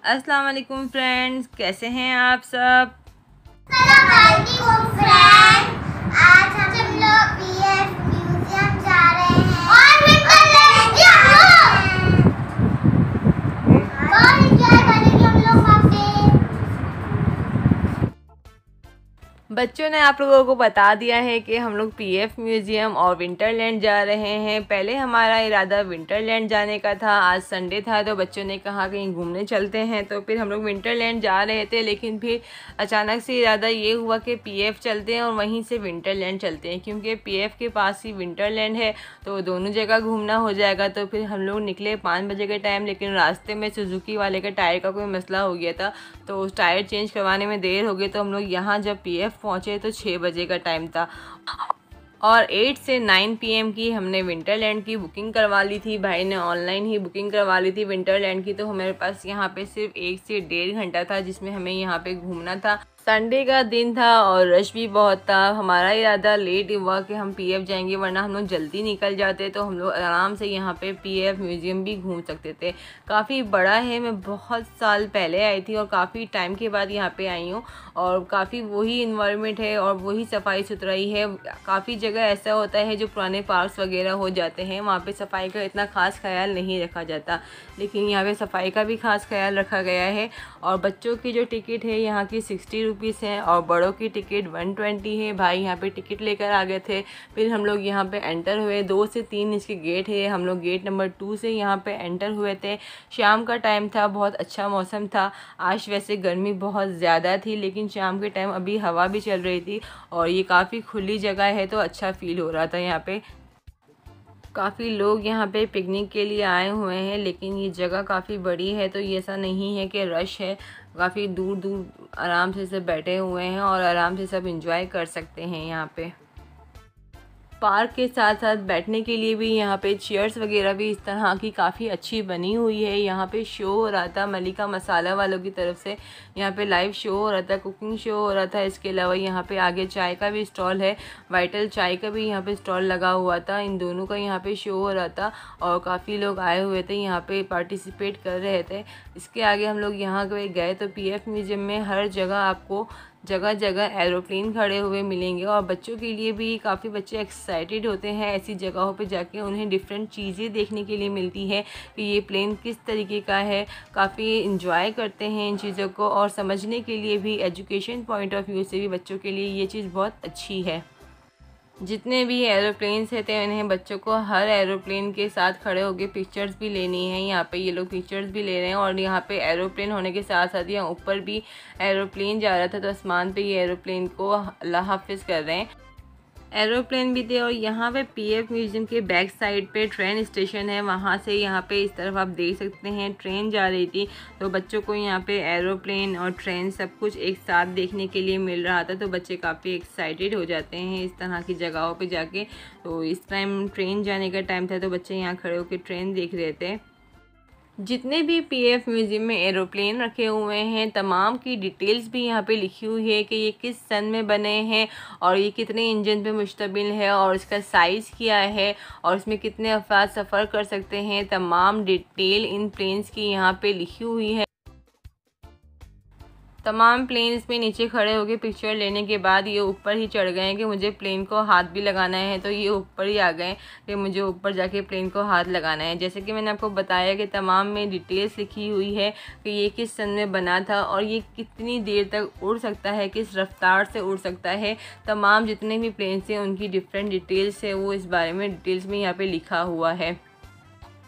अस्सलाम वालेकुम फ्रेंड्स, कैसे हैं आप सब। अस्सलाम वालेकुम फ्रेंड्स, आज हम लोग पीएफ म्यूजियम जा रहे हैं और विंटरलैंड बहुत एंजॉय करेंगे हम लोग वहाँ पे। बच्चों ने आप लोगों को बता दिया है कि हम लोग पीएफ म्यूज़ियम और विंटरलैंड जा रहे हैं। पहले हमारा इरादा विंटरलैंड जाने का था, आज संडे था तो बच्चों ने कहा कहीं घूमने चलते हैं, तो फिर हम लोग विंटरलैंड जा रहे थे। लेकिन फिर अचानक से इरादा ये हुआ कि पीएफ चलते हैं और वहीं से विंटरलैंड चलते हैं, क्योंकि पीएफ के पास ही विंटरलैंड है तो दोनों जगह घूमना हो जाएगा। तो फिर हम लोग निकले 5 बजे के टाइम, लेकिन रास्ते में सुजुकी वाले के टायर का कोई मसला हो गया था तो उस टायर चेंज करवाने में देर हो गई। तो हम लोग यहाँ जब पीएफ पहुँचे तो 6 बजे का टाइम था और 8 से 9 PM की हमने विंटरलैंड की बुकिंग करवा ली थी। भाई ने ऑनलाइन ही बुकिंग करवा ली थी विंटरलैंड की। तो हमारे पास यहाँ पे सिर्फ 1 से 1.5 घंटा था जिसमें हमें यहाँ पे घूमना था। संडे का दिन था और रश भी बहुत था। हमारा इरादा लेट हुआ कि हम पीएफ जाएंगे, वरना हम लोग जल्दी निकल जाते तो हम लोग आराम से यहाँ पे पीएफ म्यूज़ियम भी घूम सकते थे। काफ़ी बड़ा है, मैं बहुत साल पहले आई थी और काफ़ी टाइम के बाद यहाँ पे आई हूँ और काफ़ी वही इन्वायरमेंट है और वही सफाई सुथराई है। काफ़ी जगह ऐसा होता है जो पुराने पार्क्स वगैरह हो जाते हैं, वहाँ पे सफाई का इतना ख़ास ख्याल नहीं रखा जाता, लेकिन यहाँ पे सफाई का भी ख़ास ख्याल रखा गया है। और बच्चों की जो टिकट है यहाँ की 60 रुपीज़ है और बड़ों की टिकट 120 है। भाई यहाँ पे टिकट लेकर आ गए थे। फिर हम लोग यहाँ पे एंटर हुए। 2 से 3 इसके गेट है, हम लोग गेट नंबर 2 से यहाँ पे एंटर हुए थे। शाम का टाइम था, बहुत अच्छा मौसम था। आज वैसे गर्मी बहुत ज़्यादा थी, लेकिन शाम के टाइम अभी हवा भी चल रही थी और ये काफ़ी खुली जगह है तो अच्छा फील हो रहा था। यहाँ पे काफ़ी लोग यहाँ पे पिकनिक के लिए आए हुए हैं, लेकिन ये जगह काफ़ी बड़ी है तो ये ऐसा नहीं है कि रश है। काफ़ी दूर दूर आराम से सब बैठे हुए हैं और आराम से सब एंजॉय कर सकते हैं। यहाँ पे पार्क के साथ साथ बैठने के लिए भी यहाँ पे चेयर्स वगैरह भी इस तरह की काफ़ी अच्छी बनी हुई है। यहाँ पे शो हो रहा था मलिका मसाला वालों की तरफ से, यहाँ पे लाइव शो हो रहा था, कुकिंग शो हो रहा था। इसके अलावा यहाँ पे आगे चाय का भी स्टॉल है, वाइटल चाय का भी यहाँ पे स्टॉल लगा हुआ था। इन दोनों का यहाँ पे शो हो रहा था और काफ़ी लोग आए हुए थे, यहाँ पे पार्टिसिपेट कर रहे थे। इसके आगे हम लोग यहाँ गए तो पीएफ म्यूज़ियम में हर जगह आपको जगह जगह एरोप्लेन खड़े हुए मिलेंगे और बच्चों के लिए भी काफ़ी बच्चे एक्साइटेड होते हैं ऐसी जगहों पे जाके। उन्हें डिफरेंट चीज़ें देखने के लिए मिलती है कि ये प्लेन किस तरीके का है। काफ़ी इंजॉय करते हैं इन चीज़ों को और समझने के लिए भी, एजुकेशन पॉइंट ऑफ व्यू से भी बच्चों के लिए ये चीज़ बहुत अच्छी है। जितने भी एरोप्लेन्स थे उन्हें बच्चों को हर एरोप्लेन के साथ खड़े होकर पिक्चर्स भी लेनी है। यहाँ पे ये लोग पिक्चर्स भी ले रहे हैं और यहाँ पे एरोप्लेन होने के साथ साथ यहाँ ऊपर भी एरोप्लेन जा रहा था तो आसमान पे ये एरोप्लेन को अल्लाह हाफिज़ कर रहे हैं। एरोप्लेन भी थे और यहाँ पे पीएफ म्यूज़ियम के बैक साइड पे ट्रेन स्टेशन है, वहाँ से यहाँ पे इस तरफ आप देख सकते हैं ट्रेन जा रही थी। तो बच्चों को यहाँ पे एरोप्लेन और ट्रेन सब कुछ एक साथ देखने के लिए मिल रहा था तो बच्चे काफ़ी एक्साइटेड हो जाते हैं इस तरह की जगहों पे जाके। तो इस टाइम ट्रेन जाने का टाइम था तो बच्चे यहाँ खड़े होकर ट्रेन देख रहे थे। जितने भी पीएफ म्यूज़ियम में एरोप्लेन रखे हुए हैं तमाम की डिटेल्स भी यहाँ पे लिखी हुई है कि ये किस सन में बने हैं और ये कितने इंजन पे मुश्तमिल है और इसका साइज़ क्या है और इसमें कितने अफराद सफ़र कर सकते हैं। तमाम डिटेल इन प्लेन्स की यहाँ पे लिखी हुई है। तमाम प्लेन्स में नीचे खड़े होकर पिक्चर लेने के बाद ये ऊपर ही चढ़ गए कि मुझे प्लेन को हाथ भी लगाना है, तो ये ऊपर ही आ गए कि मुझे ऊपर जाके प्लेन को हाथ लगाना है। जैसे कि मैंने आपको बताया कि तमाम में डिटेल्स लिखी हुई है कि ये किस सन में बना था और ये कितनी देर तक उड़ सकता है, किस रफ्तार से उड़ सकता है। तमाम जितने भी प्लेन्स हैं उनकी डिफरेंट डिटेल्स है, वो इस बारे में डिटेल्स में यहाँ पर लिखा हुआ है।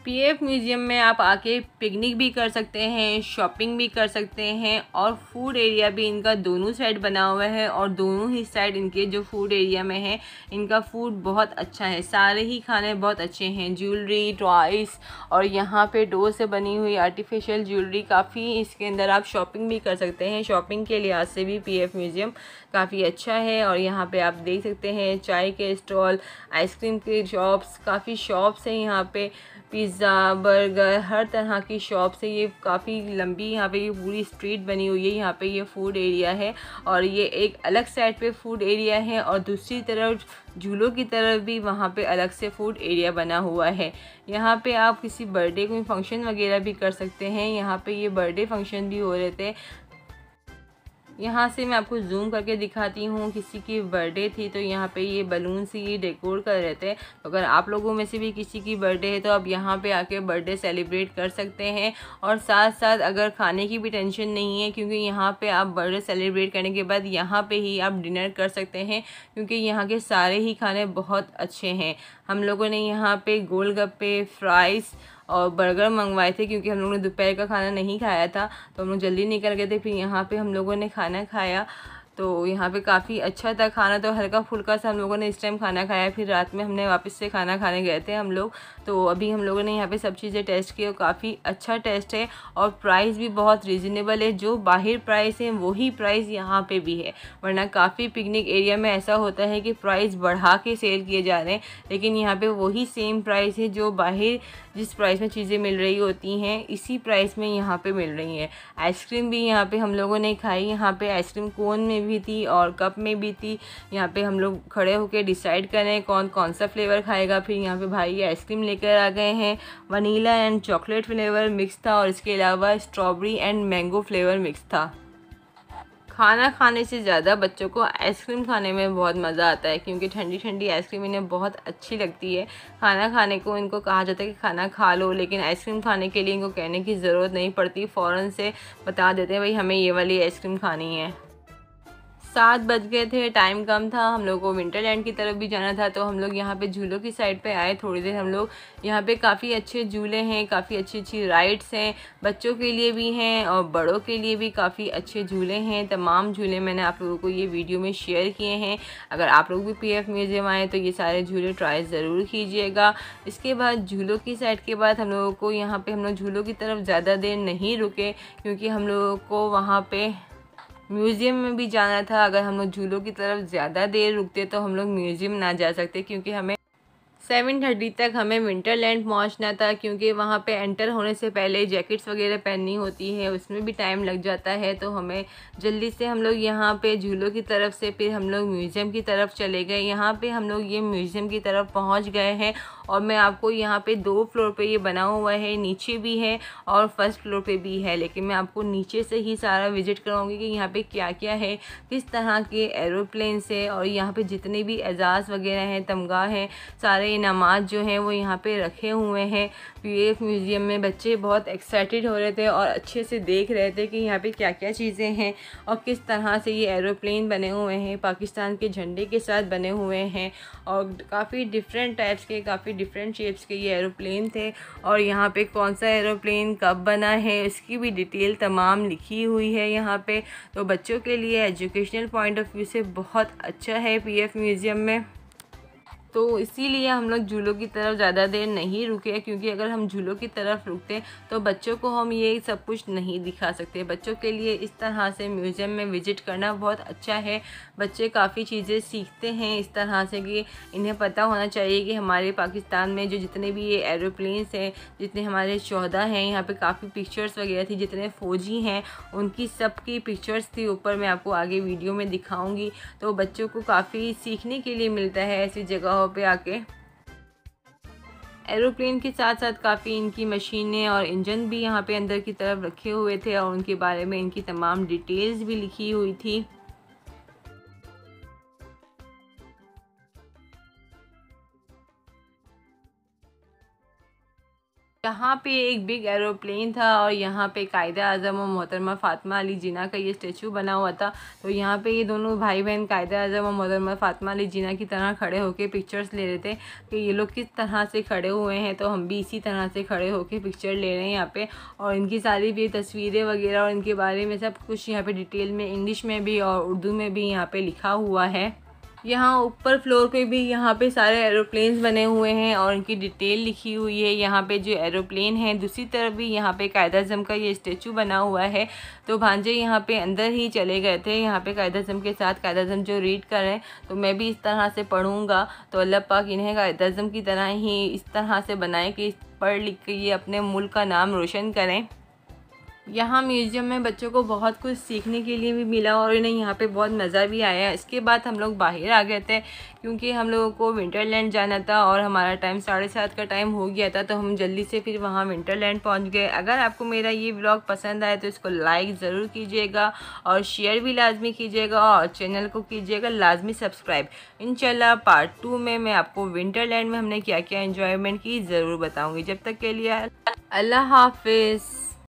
पीएफ म्यूज़ियम में आप आके पिकनिक भी कर सकते हैं, शॉपिंग भी कर सकते हैं और फूड एरिया भी इनका दोनों साइड बना हुआ है और दोनों ही साइड इनके जो फूड एरिया में है इनका फूड बहुत अच्छा है। सारे ही खाने बहुत अच्छे हैं। ज्वेलरी, टॉयस और यहाँ पे डो से बनी हुई आर्टिफिशियल ज्वेलरी काफ़ी, इसके अंदर आप शॉपिंग भी कर सकते हैं। शॉपिंग के लिहाज से भी पीएफ म्यूज़ियम काफ़ी अच्छा है। और यहाँ पे आप देख सकते हैं चाय के स्टॉल, आइसक्रीम के शॉप्स, काफ़ी शॉप्स हैं यहाँ पे। पिज़्ज़ा, बर्गर, हर तरह की शॉप्स है। ये काफ़ी लंबी यहाँ पे ये पूरी स्ट्रीट बनी हुई है। यहाँ पे ये फूड एरिया है और ये एक अलग साइड पे फूड एरिया है और दूसरी तरफ झूलों की तरफ भी वहाँ पे अलग से फूड एरिया बना हुआ है। यहाँ पे आप किसी बर्थडे कोई फंक्शन वगैरह भी कर सकते हैं। यहाँ पे ये बर्थडे फंक्शन भी हो रहे थे। यहाँ से मैं आपको जूम करके दिखाती हूँ, किसी की बर्थडे थी तो यहाँ पे ये बलून से ये डेकोर कर रहे थे। तो अगर आप लोगों में से भी किसी की बर्थडे है तो आप यहाँ पे आके बर्थडे सेलिब्रेट कर सकते हैं। और साथ साथ अगर खाने की भी टेंशन नहीं है, क्योंकि यहाँ पे आप बर्थडे सेलिब्रेट करने के बाद यहाँ पे ही आप डिनर कर सकते हैं, क्योंकि यहाँ के सारे ही खाने बहुत अच्छे हैं। हम लोगों ने यहाँ पे गोलगप्पे, फ्राइज़ और बर्गर मंगवाए थे, क्योंकि हम लोगों ने दोपहर का खाना नहीं खाया था तो हम लोग जल्दी निकल गए थे। फिर यहाँ पे हम लोगों ने खाना खाया तो यहाँ पे काफ़ी अच्छा था खाना। तो हल्का फुल्का सा हम लोगों ने इस टाइम खाना खाया। फिर रात में हमने वापस से खाना खाने गए थे हम लोग। तो अभी हम लोगों ने यहाँ पे सब चीज़ें टेस्ट की और काफ़ी अच्छा टेस्ट है और प्राइस भी बहुत रीज़नेबल है। जो बाहर प्राइस है वही प्राइस यहाँ पे भी है, वरना काफ़ी पिकनिक एरिया में ऐसा होता है कि प्राइस बढ़ा के सेल किए जा रहे हैं, लेकिन यहाँ पे वही सेम प्राइस है जो बाहर जिस प्राइस में चीज़ें मिल रही होती हैं इसी प्राइस में यहाँ पे मिल रही हैं। आइसक्रीम भी यहाँ पे हम लोगों ने खाई। यहाँ पे आइसक्रीम कोन में भी थी और कप में भी थी। यहाँ पे हम लोग खड़े होके डिसाइड कर रहे हैं कौन कौन सा फ्लेवर खाएगा। फिर यहाँ पे भाई आइसक्रीम लेकर आ गए हैं। Vanilla and chocolate flavour mix था और इसके अलावा strawberry and mango flavour mix था। खाना खाने से ज़्यादा बच्चों को आइसक्रीम खाने में बहुत मज़ा आता है, क्योंकि ठंडी ठंडी आइसक्रीम इन्हें बहुत अच्छी लगती है। खाना खाने को इनको कहा जाता है कि खाना खा लो, लेकिन आइसक्रीम खाने के लिए इनको कहने की ज़रूरत नहीं पड़ती, फ़ौरन से बता देते हैं भाई हमें ये वाली आइसक्रीम खानी है। 7 बज गए थे, टाइम कम था, हम लोग को विंटरलैंड की तरफ भी जाना था। तो हम लोग यहाँ पे झूलों की साइड पे आए थोड़ी देर। हम लोग यहाँ पे काफ़ी अच्छे झूले हैं, काफ़ी अच्छी अच्छी राइड्स हैं, बच्चों के लिए भी हैं और बड़ों के लिए भी काफ़ी अच्छे झूले हैं। तमाम झूले मैंने आप लोगों को ये वीडियो में शेयर किए हैं। अगर आप लोग भी PF म्यूज़ियम आए तो ये सारे झूले ट्राई ज़रूर कीजिएगा। इसके बाद झूलों की साइड के बाद हम लोगों को यहाँ पर हम लोग झूलों की तरफ ज़्यादा देर नहीं रुके, क्योंकि हम लोगों को वहाँ पर म्यूज़ियम में भी जाना था। अगर हम लोग झूलों की तरफ ज़्यादा देर रुकते तो हम लोग म्यूज़ियम ना जा सकते, क्योंकि हमें 7:30 तक हमें विंटरलैंड पहुंचना था, क्योंकि वहां पे एंटर होने से पहले जैकेट्स वगैरह पहननी होती है, उसमें भी टाइम लग जाता है। तो हमें जल्दी से हम लोग यहां पे झूलों की तरफ से फिर हम लोग म्यूज़ियम की तरफ चले गए। यहां पे हम लोग ये म्यूज़ियम की तरफ पहुंच गए हैं और मैं आपको यहाँ पे 2 फ्लोर पे ये बना हुआ है, नीचे भी है और फर्स्ट फ्लोर पे भी है, लेकिन मैं आपको नीचे से ही सारा विजिट कराऊंगी कि यहाँ पे क्या क्या है, किस तरह के एरोप्लेन से, और यहाँ पे जितने भी एजाज़ वगैरह हैं, तमगा हैं, सारे इनामात जो हैं वो यहाँ पे रखे हुए हैं। PF म्यूज़ियम में बच्चे बहुत एक्साइटेड हो रहे थे और अच्छे से देख रहे थे कि यहाँ पे क्या क्या चीज़ें हैं और किस तरह से ये एरोप्लेन बने हुए हैं, पाकिस्तान के झंडे के साथ बने हुए हैं और काफ़ी डिफरेंट टाइप्स के, काफ़ी डिफरेंट शेप्स के ये एरोप्लेन थे। और यहाँ पे कौन सा एरोप्लेन कब बना है इसकी भी डिटेल तमाम लिखी हुई है यहाँ पे। तो बच्चों के लिए एजुकेशनल पॉइंट ऑफ व्यू से बहुत अच्छा है PF म्यूज़ियम में। तो इसीलिए हम लोग झूलों की तरफ ज़्यादा देर नहीं रुके, क्योंकि अगर हम झूलों की तरफ रुकते तो बच्चों को हम ये सब कुछ नहीं दिखा सकते। बच्चों के लिए इस तरह से म्यूज़ियम में विज़िट करना बहुत अच्छा है। बच्चे काफ़ी चीज़ें सीखते हैं इस तरह से कि इन्हें पता होना चाहिए कि हमारे पाकिस्तान में जो जितने भी ये एरोप्लेन्स हैं, जितने हमारे शोहदा हैं, यहाँ पे काफ़ी पिक्चर्स वगैरह थी, जितने फ़ौजी हैं उनकी सबकी पिक्चर्स थी ऊपर, मैं आपको आगे वीडियो में दिखाऊँगी। तो बच्चों को काफ़ी सीखने के लिए मिलता है ऐसी जगहों पे आके। एरोप्लेन के साथ साथ काफ़ी इनकी मशीनें और इंजन भी यहाँ पे अंदर की तरफ रखे हुए थे और उनके बारे में इनकी तमाम डिटेल्स भी लिखी हुई थी। यहाँ पे एक बिग एरोप्लेन था और यहाँ पे कायद-ए-आज़म और मोहतरमा फ़ातिमा अली जिन्ना का ये स्टैचू बना हुआ था। तो यहाँ पे ये दोनों भाई बहन कायद-ए-आज़म और मोहतरमा फ़ातिमा अली जिन्ना की तरह खड़े होके पिक्चर्स ले रहे थे कि ये लोग किस तरह से खड़े हुए हैं, तो हम भी इसी तरह से खड़े होके पिक्चर ले रहे हैं यहाँ पे। और इनकी सारी भी तस्वीरें वगैरह और इनके बारे में सब कुछ यहाँ पे डिटेल में इंग्लिश में भी और उर्दू में भी यहाँ पे लिखा हुआ है। यहाँ ऊपर फ्लोर पे भी यहाँ पे सारे एरोप्लेन्स बने हुए हैं और इनकी डिटेल लिखी हुई है। यहाँ पे जो एरोप्लेन है, दूसरी तरफ भी यहाँ पे कायद-ए-आज़म का ये स्टेचू बना हुआ है। तो भांजे यहाँ पे अंदर ही चले गए थे, यहाँ पे कायद-ए-आज़म के साथ। कायद-ए-आज़म जो रीड कर रहे हैं, तो मैं भी इस तरह से पढ़ूँगा, तो अल्लाह पाक इन्हें कायद-ए-आज़म की तरह ही इस तरह से बनाए कि पढ़ लिख के ये अपने मुल्क का नाम रोशन करें। यहाँ म्यूज़ियम में बच्चों को बहुत कुछ सीखने के लिए भी मिला और इन्हें यहाँ पे बहुत मज़ा भी आया। इसके बाद हम लोग बाहर आ गए थे क्योंकि हम लोगों को विंटरलैंड जाना था और हमारा टाइम 7:30 का टाइम हो गया था, तो हम जल्दी से फिर वहाँ विंटरलैंड पहुँच गए। अगर आपको मेरा ये व्लॉग पसंद आए तो इसको लाइक ज़रूर कीजिएगा और शेयर भी लाजमी कीजिएगा और चैनल को कीजिएगा लाजमी सब्सक्राइब। इंशाल्लाह पार्ट 2 में मैं आपको विंटरलैंड में हमने क्या क्या एंजॉयमेंट की ज़रूर बताऊँगी। जब तक के लिए अल्लाह हाफिज़।